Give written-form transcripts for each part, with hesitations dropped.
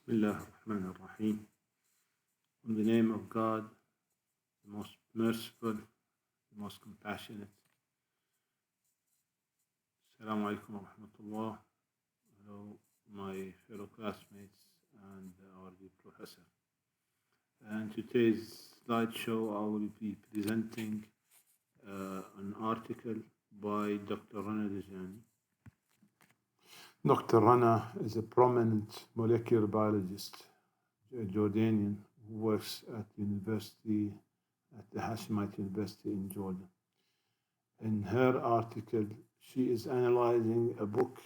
Bismillah ar-Rahman ar-Rahim. In the name of God, the most merciful, the most compassionate. Assalamu alaikum wa rahmatullah. Hello, my fellow classmates and our dear professor. And today's slideshow, I will be presenting an article by Dr. Rana Dajani. Dr. Rana is a prominent molecular biologist, a Jordanian, who works at the Hashemite University in Jordan. In her article, she is analyzing a book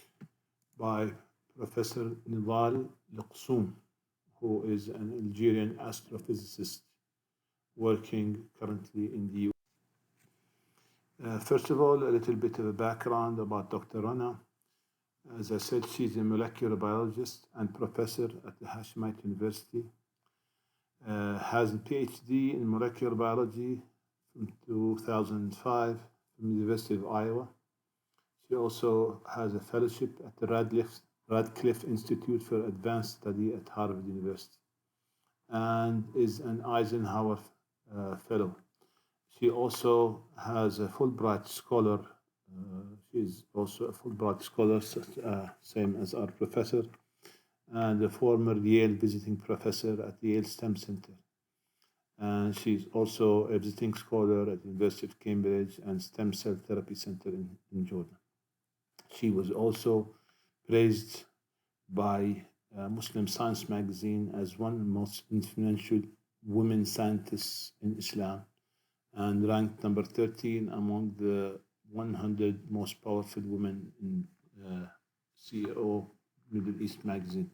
by Professor Nidal Guessoum, who is an Algerian astrophysicist working currently in the US. First of all, a little bit of a background about Dr. Rana. As I said, she's a molecular biologist and professor at the Hashemite University. Has a PhD in molecular biology from 2005 from the University of Iowa. She also has a fellowship at the Radcliffe Institute for Advanced Study at Harvard University and is an Eisenhower Fellow. She also has a Fulbright Scholar. She's also a Fulbright Scholar, same as our professor, and a former Yale visiting professor at the Yale STEM Center. And she's also a visiting scholar at the University of Cambridge and Stem Cell Therapy Center in Jordan. She was also praised by Muslim Science magazine as one of the most influential women scientists in Islam and ranked number 13 among the 100 most powerful women in CEO Middle East magazine.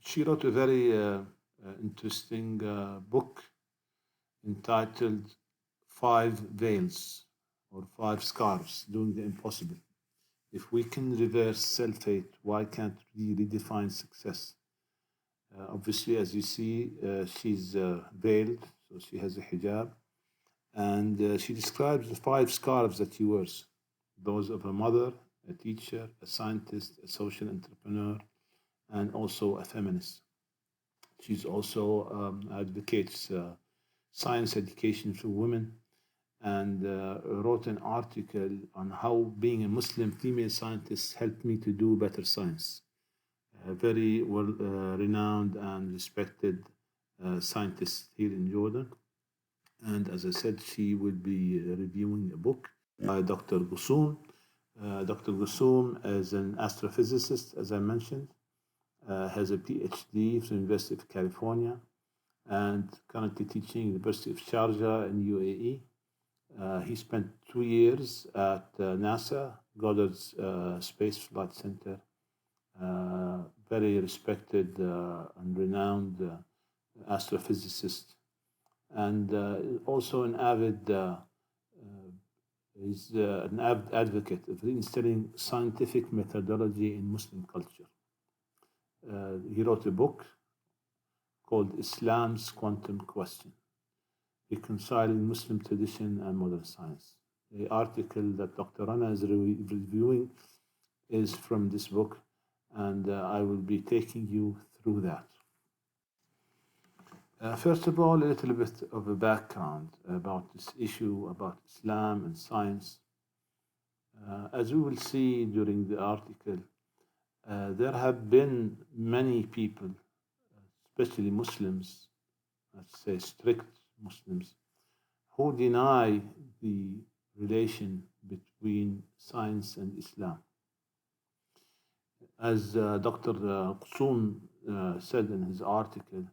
She wrote a very interesting book entitled Five Veils or Five Scarves, Doing the Impossible. If we can reverse self-hate, why can't we redefine success? Obviously, as you see, she's veiled, so she has a hijab. And she describes the five scarves that she wears, those of a mother, a teacher, a scientist, a social entrepreneur, and also a feminist. She's also advocates science education for women and wrote an article on how being a Muslim female scientist helped me to do better science. A very well renowned and respected scientist here in Jordan. And as I said, she will be reviewing a book by Dr. Guessoum. Dr. Guessoum is an astrophysicist, as I mentioned, has a PhD from the University of California, and currently teaching University of Sharjah in UAE. He spent 2 years at NASA, Goddard Space Flight Center, very respected and renowned astrophysicist, and also an avid is an advocate of reinstilling scientific methodology in Muslim culture. He wrote a book called Islam's Quantum Question, Reconciling Muslim Tradition and Modern Science. The article that Dr. Rana is reviewing is from this book, and I will be taking you through that. First of all, a little bit of a background about this issue about Islam and science. As we will see during the article, there have been many people, especially Muslims, let's say strict Muslims, who deny the relation between science and Islam. As Dr. Guessoum said in his article,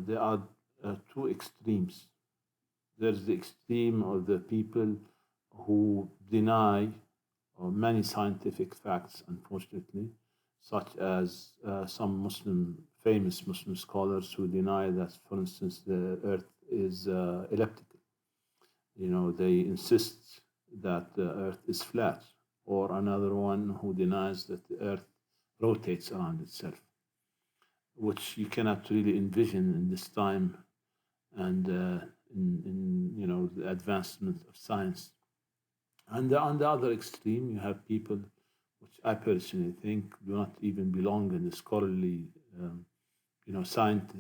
there are two extremes. There's the extreme of the people who deny many scientific facts, unfortunately, such as some famous Muslim scholars who deny that, for instance, the earth is elliptical. They insist that the earth is flat, or another one who denies that the earth rotates around itself, which you cannot really envision in this time and in the advancement of science. And on the other extreme, you have people which I personally think do not even belong in the scholarly,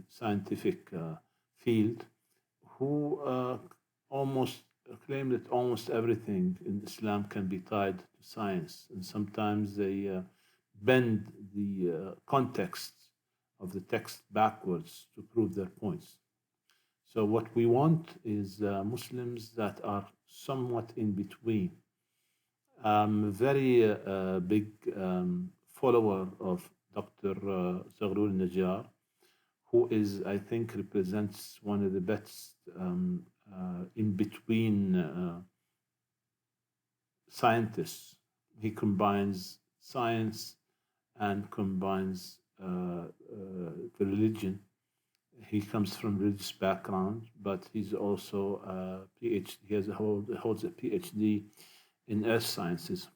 scientific field, who almost claim that almost everything in Islam can be tied to science, and sometimes they bend the context of the text backwards to prove their points. So, what we want is Muslims that are somewhat in between. I'm a very big follower of Dr. Zaghlul Najjar, who is, I think, represents one of the best in between scientists. He combines science and combines the religion. He comes from religious background, but he's also a PhD. Holds a PhD in earth sciences,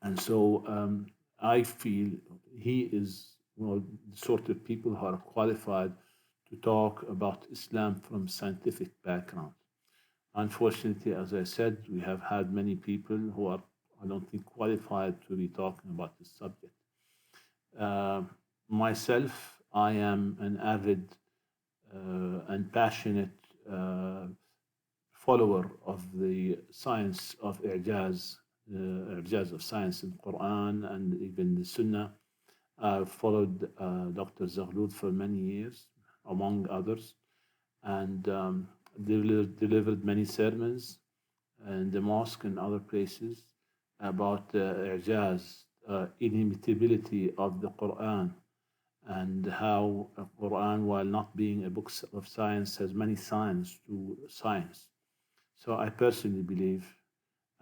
and so I feel he is the sort of people who are qualified to talk about Islam from scientific background. Unfortunately, as I said, we have had many people who are, I don't think, qualified to be talking about this subject. Myself, I am an avid and passionate follower of the science of I'jaz of science in Quran and even the Sunnah. I've followed Dr. Zaghlul for many years, among others, and delivered many sermons in the mosque and other places about I'jaz, inimitability of the Quran, and how a Quran, while not being a book of science, has many signs to science. So I personally believe,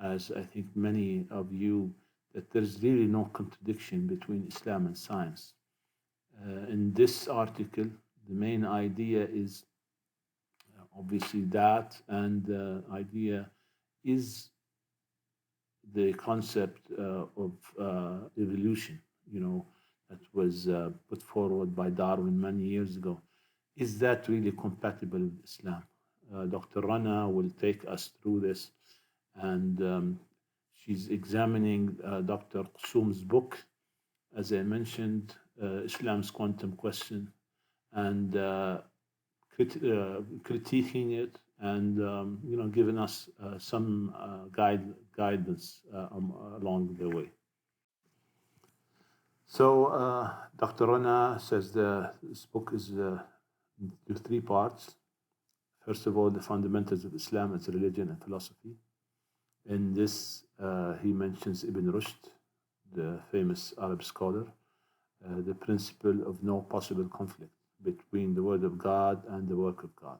as I think many of you, that there's really no contradiction between Islam and science. In this article, the main idea is obviously that, and the idea is the concept of evolution, that was put forward by Darwin many years ago. Is that really compatible with Islam? Dr. Rana will take us through this, and she's examining Dr. Guessoum's book, as I mentioned, Islam's Quantum Question, and critiquing it, and giving us some guidance along the way. So Dr. Rana says this book is three parts. First of all, the fundamentals of Islam as a religion and philosophy. In this, he mentions Ibn Rushd, the famous Arab scholar, the principle of no possible conflict between the word of God and the work of God.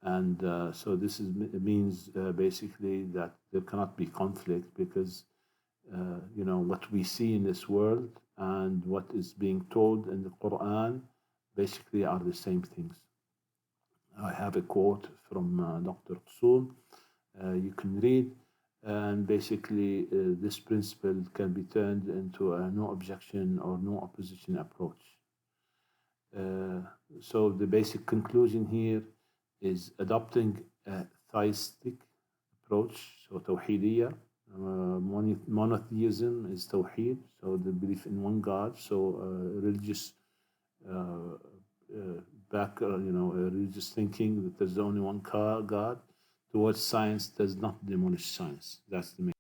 And so this means basically that there cannot be conflict because, what we see in this world and what is being told in the Quran basically are the same things. I have a quote from Dr. Guessoum. You can read, and basically this principle can be turned into a no objection or no opposition approach. So the basic conclusion here is adopting a theistic approach, so tawheediyya. Monotheism is tawheed, so the belief in one God. So religious religious thinking that there's only one God, towards science does not demolish science. That's the main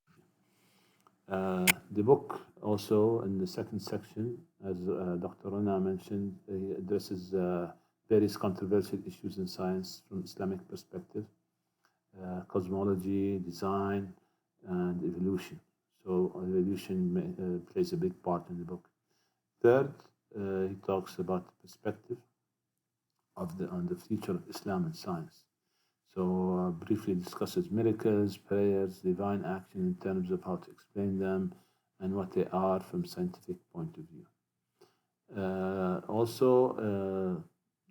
thing. The book also, in the second section, as Dr. Rana mentioned, addresses various controversial issues in science from Islamic perspective, cosmology, design, and evolution. So evolution plays a big part in the book. Third, he talks about the perspective on the future of Islam and science. So briefly discusses miracles, prayers, divine action in terms of how to explain them and what they are from scientific point of view. Also,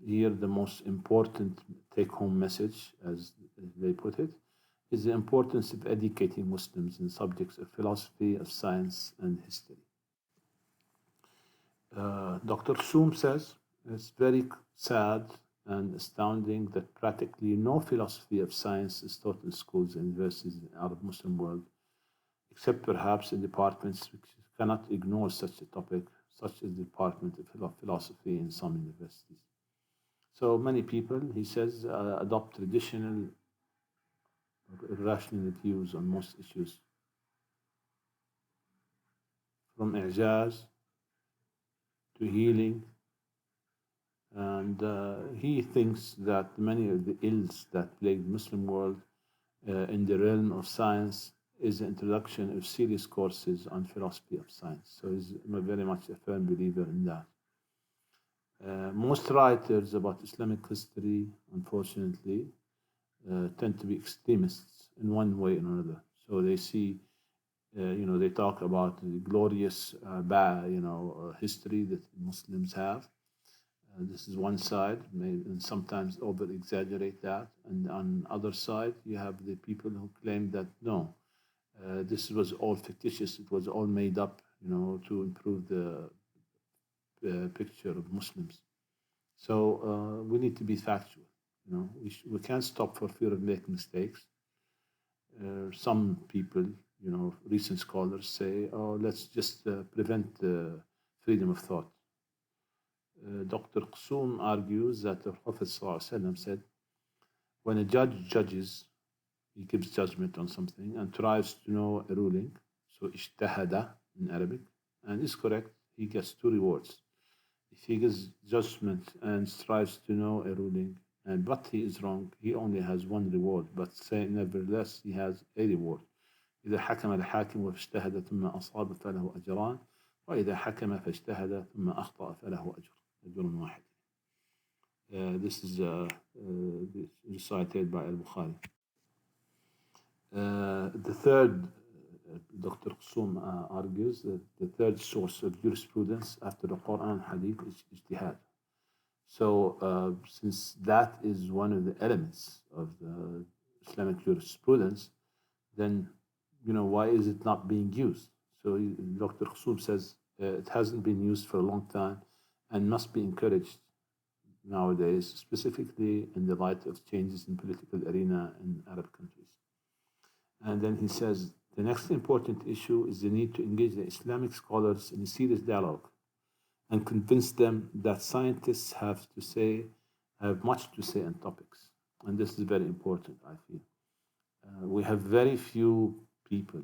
here the most important take-home message, as they put it, is the importance of educating Muslims in subjects of philosophy, of science, and history. Dr. Guessoum says it's very sad and astounding that practically no philosophy of science is taught in schools and universities in the Arab Muslim world. except perhaps in departments which cannot ignore such a topic, such as the Department of Philosophy in some universities. So many people, he says, adopt traditional or irrational views on most issues, from i'jaz to healing. And he thinks that many of the ills that plague the Muslim world in the realm of science is the introduction of serious courses on philosophy of science. So he's very much a firm believer in that. Most writers about Islamic history, unfortunately, tend to be extremists in one way or another. So they see, they talk about the glorious, history that Muslims have. This is one side, and sometimes over exaggerate that. And on other side, you have the people who claim that no, this was all fictitious. It was all made up, to improve the picture of Muslims. So we need to be factual. We can't stop for fear of making mistakes. Some people, recent scholars say, oh, let's just prevent freedom of thought. Dr. Guessoum argues that the Prophet ﷺ said, when a judge judges, he gives judgment on something and tries to know a ruling, so ijtahada in Arabic, and is correct, he gets two rewards. If he gives judgment and strives to know a ruling, but he is wrong, he only has one reward, but say nevertheless he has a reward. إذا حكم الحاكم فاجتهد ثم أصاب فله أجران وإذا حكم فاجتهد ثم أخطأ فله أجر واحد. This is recited by Al-Bukhari. The third, Dr. Guessoum argues that the third source of jurisprudence after the Quran and Hadith is ijtihad. So since that is one of the elements of the Islamic jurisprudence, then why is it not being used? So Dr. Guessoum says it hasn't been used for a long time and must be encouraged nowadays, specifically in the light of changes in political arena in Arab countries. And then he says the next important issue is the need to engage the Islamic scholars in a serious dialogue and convince them that scientists have much to say on topics. And this is very important, I feel. We have very few people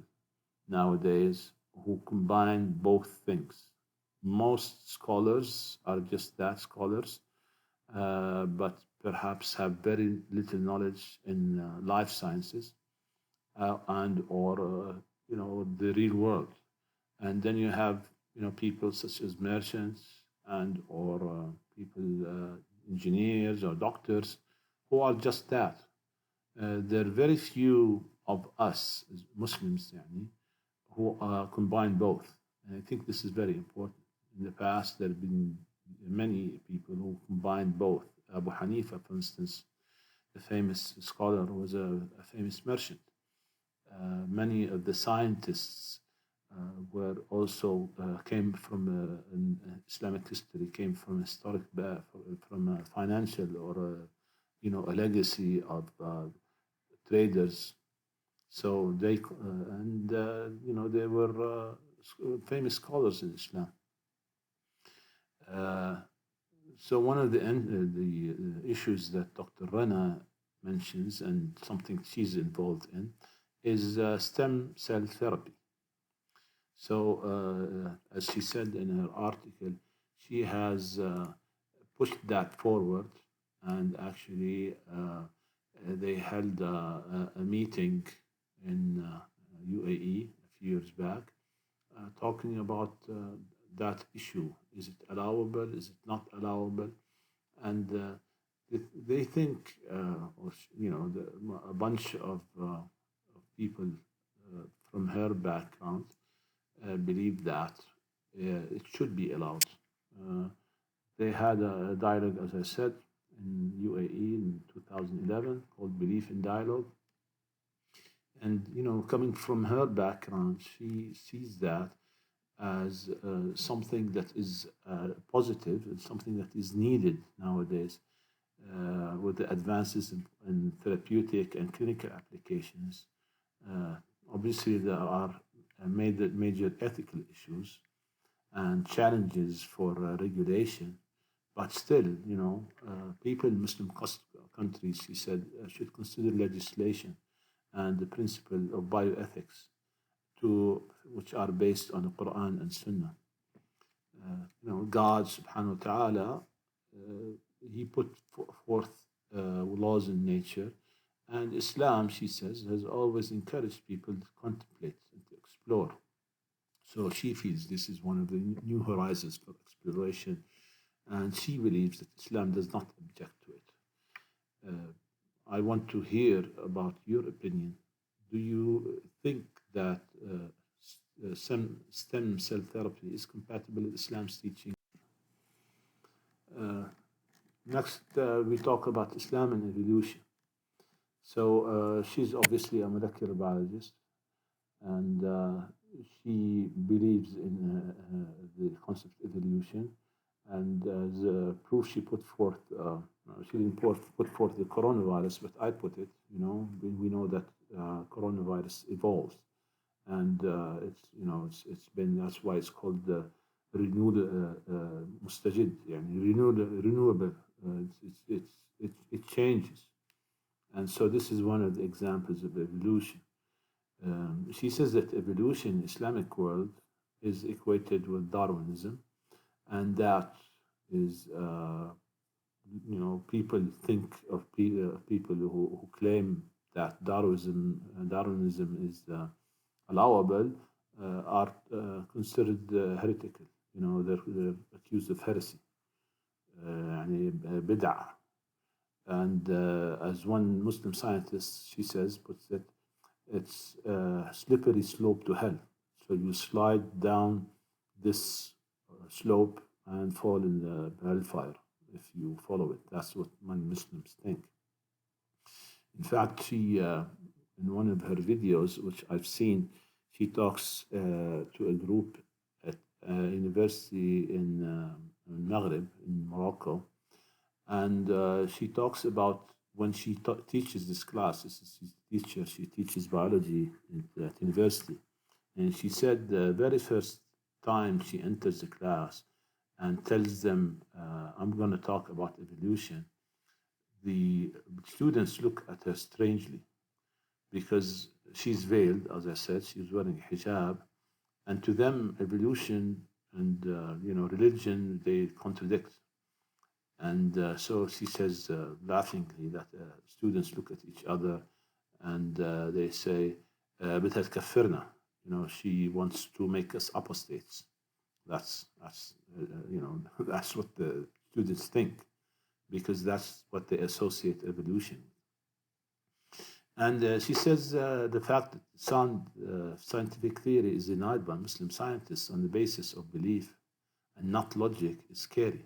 nowadays who combine both things. Most scholars are just that, scholars, but perhaps have very little knowledge in life sciences and or the real world. And then you have people such as merchants and or people engineers or doctors who are just that. There are very few of us as Muslims who combine both. And I think this is very important. In the past, there have been many people who combined both. Abu Hanifa, for instance, the famous scholar, was a famous merchant. Many of the scientists were also came from in Islamic history, came from historic, from a financial or a legacy of traders. So they they were famous scholars in Islam. So one of the issues that Dr. Rana mentions and something she's involved in is stem cell therapy. So as she said in her article, she has pushed that forward, and actually they held a meeting in UAE a few years back, talking about that issue. Is it allowable? Is it not allowable? And they think, a bunch of people from her background believe that it should be allowed. They had a dialogue, as I said, in UAE in 2011 called Belief in Dialogue. And, coming from her background, she sees that as something that is positive and something that is needed nowadays with the advances in therapeutic and clinical applications. Obviously, there are major ethical issues and challenges for regulation. But still, people in Muslim countries, he said, should consider legislation and the principle of bioethics to which are based on the Quran and Sunnah. God subhanahu wa ta'ala, he put forth laws in nature, and Islam, she says, has always encouraged people to contemplate and to explore. So she feels this is one of the new horizons for exploration, and she believes that Islam does not object to it. I want to hear about your opinion. Do you think that stem cell therapy is compatible with Islam's teaching? Uh, Next, we talk about Islam and evolution. So she's obviously a molecular biologist, and she believes in the concept of evolution. And as proof, she put forth, she didn't put forth the coronavirus, but I put it. We know that coronavirus evolves, and it's been, that's why it's called the renewed mustajid, renewable. It changes, and so this is one of the examples of evolution. She says that evolution in Islamic world is equated with Darwinism, and that is, people think of people who claim that Darwinism is allowable are considered heretical. They're accused of heresy, يعني بدعة. And as one Muslim scientist, she says, puts it, it's a slippery slope to hell. So you slide down this slope and fall in the hellfire if you follow it. That's what many Muslims think. In fact, she, in one of her videos, which I've seen, she talks to a group at a university in Maghreb, in Morocco, and she talks about when she teaches this class. This is teacher. She teaches biology at university, and she said the very first time she enters the class and tells them, "I'm going to talk about evolution," the students look at her strangely because she's veiled. As I said, she's wearing a hijab, and to them, evolution and religion, they contradict. And so she says laughingly that students look at each other and they say, "بدها تكفرنا." She wants to make us apostates. That's that's what the students think, because that's what they associate evolution. And she says the fact that sound scientific theory is denied by Muslim scientists on the basis of belief and not logic is scary.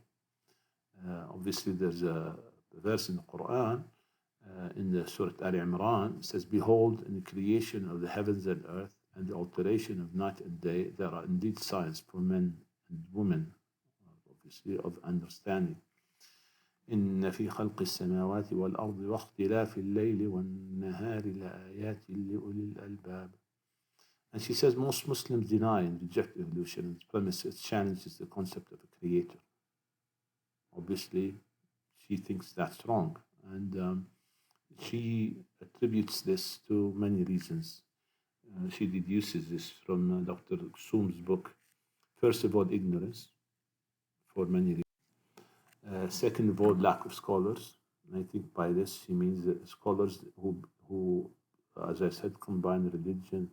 Obviously, there's a verse in the Quran, in the Surah Al Imran, it says, "Behold, in the creation of the heavens and earth and the alteration of night and day, there are indeed signs for men and women, obviously, of understanding. إن في خلق السماوات والأرض واختلاف الليل والنهار لآيات لأولي الألباب." And she says most Muslims deny and reject evolution, and its premise challenges the concept of a creator. Obviously, she thinks that's wrong, and she attributes this to many reasons. She deduces this from Dr. Guessoum's book. First of all, ignorance, for many reasons. Second of all, lack of scholars. And I think by this she means that scholars who, as I said, combine religion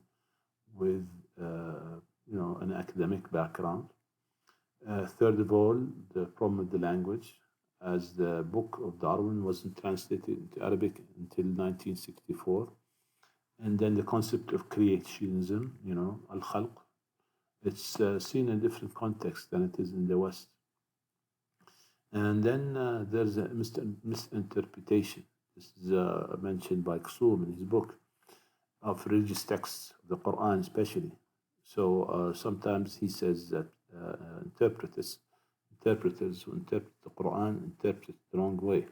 with an academic background. Third of all, the problem with the language, as the book of Darwin wasn't translated into Arabic until 1964. And then the concept of creationism, al-khalq, it's seen in a different context than it is in the West. And then there's a misinterpretation. This is mentioned by Guessoum in his book, of religious texts, the Quran especially. So sometimes he says that interpreters who interpret the Quran interpret it the wrong way.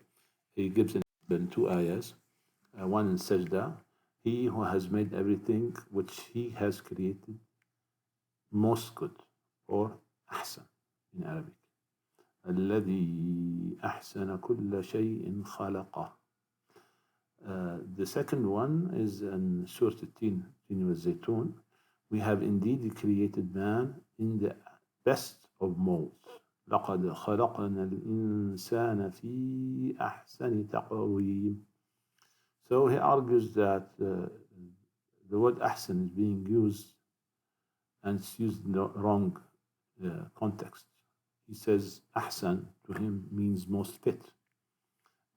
He gives in two ayahs, one in Sajda, "He who has made everything which he has created most good, or أحسن in Arabic. الذي أحسن كل شيء خلقه. The second one is in Surah Tin والزيتون. We have indeed created man in the best of molds. لقد خلقنا الإنسان في أحسن تقويم. So he argues that the word أحسن is being used and it's used in the wrong context. He says أحسن to him means most fit.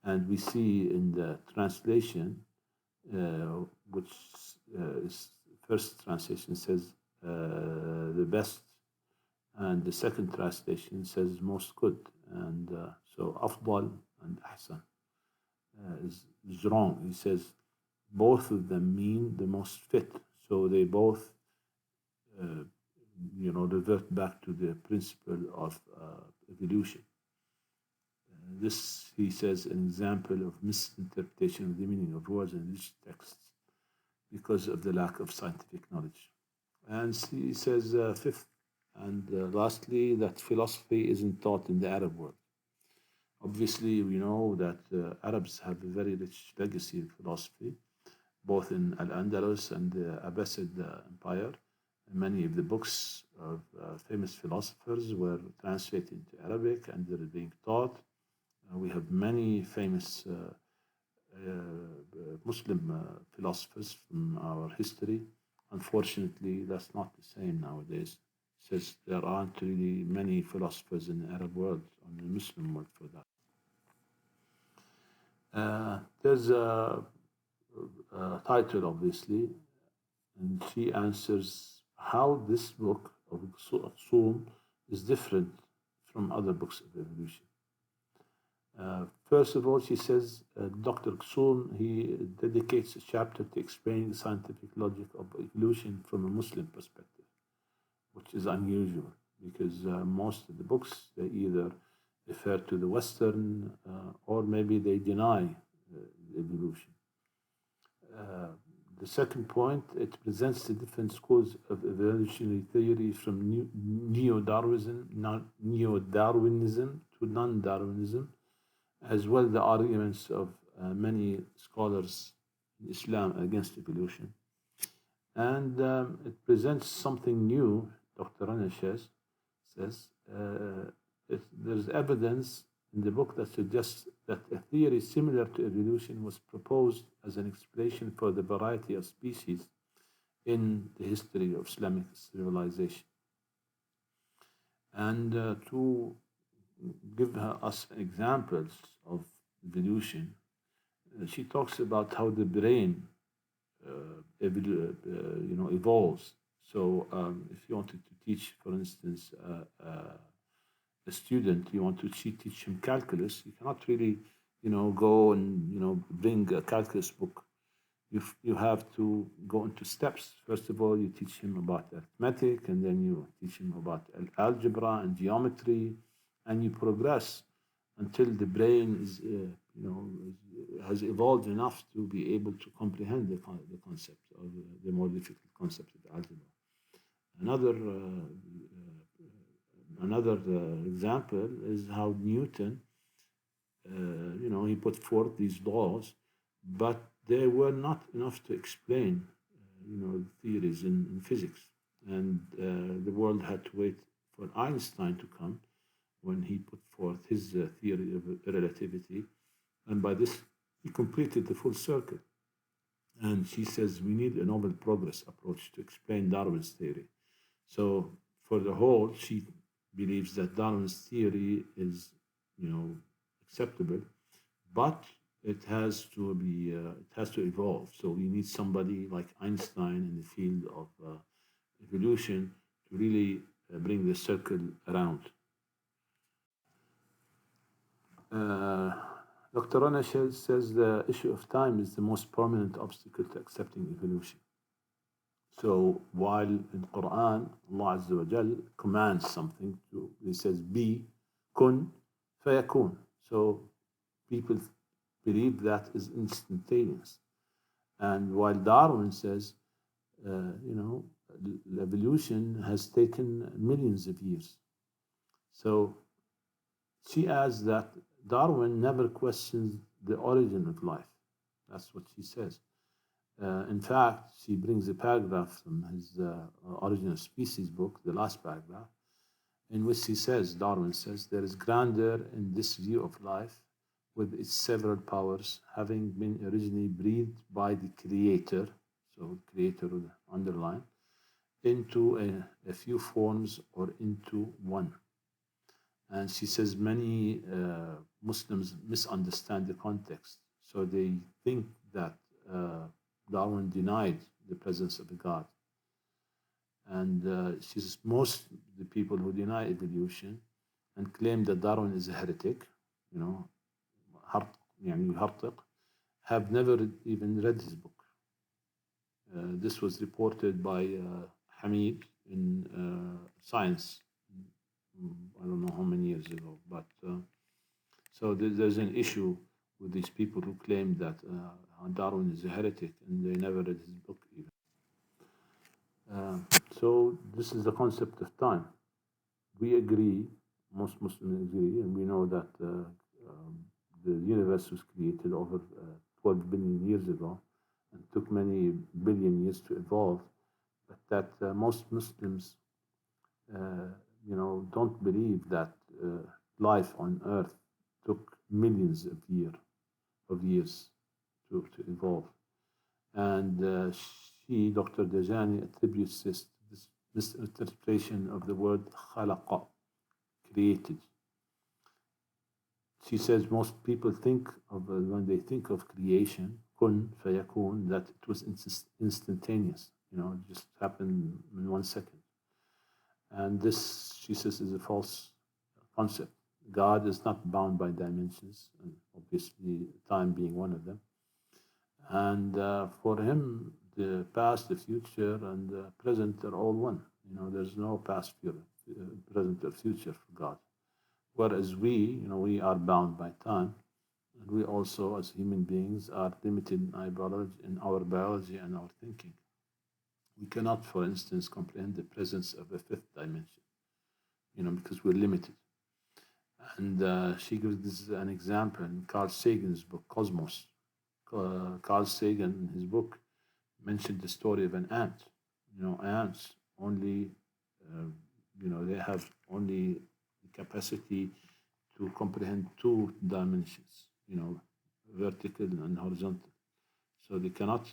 And we see in the translation, which is first translation says the best, and the second translation says most good. And so أفضل and أحسن is wrong. He says both of them mean the most fit. So they both, revert back to the principle of evolution. This, he says, an example of misinterpretation of the meaning of words in rich texts because of the lack of scientific knowledge. And he says, fifth and lastly, that philosophy isn't taught in the Arab world. Obviously, we know that Arabs have a very rich legacy of philosophy, both in Al-Andalus and the Abbasid Empire. Many of the books of famous philosophers were translated into Arabic and they're being taught. We have many famous Muslim philosophers from our history. Unfortunately, that's not the same nowadays. It says there aren't really many philosophers in the Arab world, or the Muslim world for that. There's a title, obviously, and she answers how this book of Guessoum is different from other books of evolution. First of all, she says Dr. Guessoum, he dedicates a chapter to explaining the scientific logic of evolution from a Muslim perspective, which is unusual because most of the books, they either refer to the Western or maybe they deny evolution. The second point, it presents the different schools of evolutionary theory from neo-Darwinism to non-Darwinism, as well the arguments of many scholars in Islam against evolution. And it presents something new, Dr. Rana says, there's evidence in the book that suggests that a theory similar to evolution was proposed as an explanation for the variety of species in the history of Islamic civilization. And to give us examples of evolution, she talks about how the brain evolves. So if you wanted to teach, for instance, a student, you want to teach him calculus, you cannot really, go and, bring a calculus book. You have to go into steps. First of all, you teach him about arithmetic, and then you teach him about algebra and geometry, and you progress until the brain is, has evolved enough to be able to comprehend the concept, or the more difficult concept of algebra. Another example is how Newton, he put forth these laws, but they were not enough to explain, theories in physics. And the world had to wait for Einstein to come when he put forth his theory of relativity. And by this, he completed the full circle. And she says we need a noble progress approach to explain Darwin's theory. So for the whole, she believes that Darwin's theory is, acceptable, but it has to be, it has to evolve. So we need somebody like Einstein in the field of evolution to really bring the circle around. Dr. Rana says the issue of time is the most prominent obstacle to accepting evolution. So while in Quran, Allah Azza wa Jal commands something, he says, be, kun, fayakun. So people believe that is instantaneous. And while Darwin says, evolution has taken millions of years. So she adds that Darwin never questions the origin of life. That's what she says. In fact, she brings a paragraph from his Origin of Species book, the last paragraph, in which he says, Darwin says, there is grandeur in this view of life with its several powers, having been originally breathed by the Creator, so Creator would underline, into a few forms or into one. And she says many Muslims misunderstand the context. So they think that Darwin denied the presence of a God. And she says most the people who deny evolution and claim that Darwin is a heretic, you know, يهرطق, have never even read his book. This was reported by Hamid in Science, I don't know how many years ago, but so there's an issue with these people who claim that Darwin is a heretic and they never read his book even. So this is the concept of time. We agree, most Muslims agree, and we know that the universe was created over 12 billion years ago and took many billion years to evolve, but that most Muslims don't believe that life on Earth took millions of years to evolve. And she, Dr. Dajani, attributes this misinterpretation of the word khalaqa, created. She says most people think of, when they think of creation, kun fayakun, that it was instantaneous, it just happened in 1 second. And this, she says, is a false concept. God is not bound by dimensions, and obviously time being one of them. And for him, the past, the future, and the present are all one. There's no past, present, or future for God. Whereas we are bound by time, and we also, as human beings, are limited in our biology and our thinking. We cannot, for instance, comprehend the presence of a fifth dimension, because we're limited. And she gives an example in Carl Sagan's book, Cosmos. Carl Sagan, in his book, mentioned the story of an ant. Ants only, they have only the capacity to comprehend 2 dimensions, vertical and horizontal. So they cannot,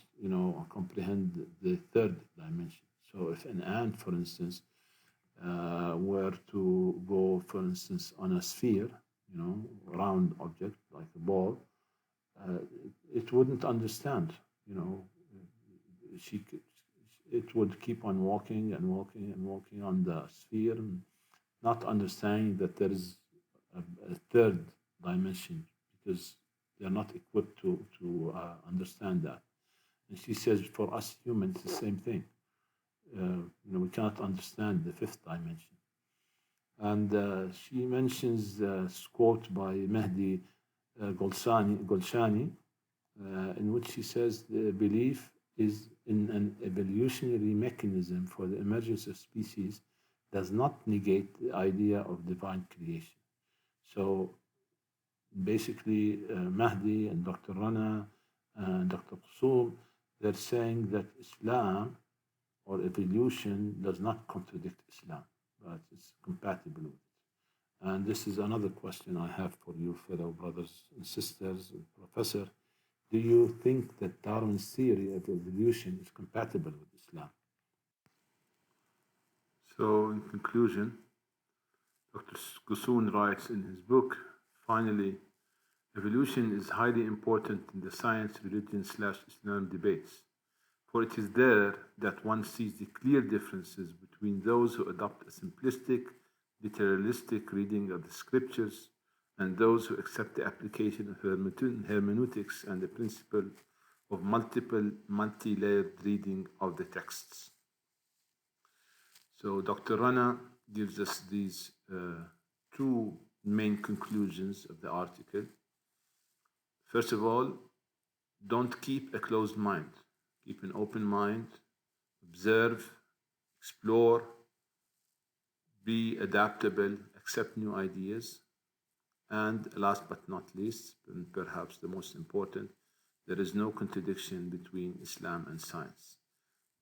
comprehend the 3rd dimension. So if an ant, for instance, were to go, for instance, on a sphere, round object like a ball, it wouldn't understand. It would keep on walking and walking and walking on the sphere, and not understanding that there is a 3rd dimension, because they're not equipped to understand that. And she says, for us humans, the same thing. We cannot understand the 5th dimension. And she mentions this quote by Mehdi Golshani, in which she says the belief is in an evolutionary mechanism for the emergence of species does not negate the idea of divine creation. So basically, Mahdi and Dr. Rana and Dr. Guessoum, they're saying that Islam or evolution does not contradict Islam, but it's compatible with it. And this is another question I have for you, fellow brothers and sisters, Professor. Do you think that Darwin's theory of evolution is compatible with Islam? So, in conclusion, Dr. Guessoum writes in his book, finally, evolution is highly important in the science, religion / Islam debates, for it is there that one sees the clear differences between those who adopt a simplistic, literalistic reading of the scriptures and those who accept the application of hermeneutics and the principle of multi-layered reading of the texts. So Dr. Rana gives us these 2 main conclusions of the article. First of all, don't keep a closed mind. Keep an open mind, observe, explore, be adaptable, accept new ideas, and last but not least, and perhaps the most important, there is no contradiction between Islam and science.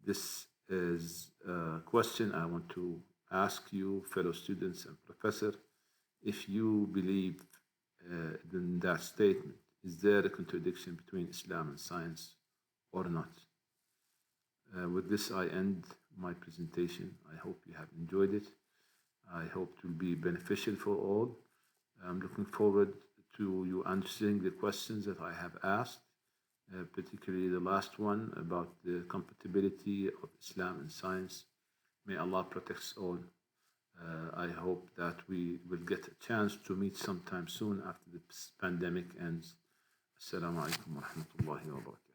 This is a question I want to ask you, fellow students and professor, if you believe in that statement. Is there a contradiction between Islam and science or not? With this, I end my presentation. I hope you have enjoyed it. I hope it will be beneficial for all. I'm looking forward to you answering the questions that I have asked, particularly the last one about the compatibility of Islam and science. May Allah protect us all. I hope that we will get a chance to meet sometime soon after the pandemic ends. Assalamu alaikum wa rahmatullahi wa barakatuh.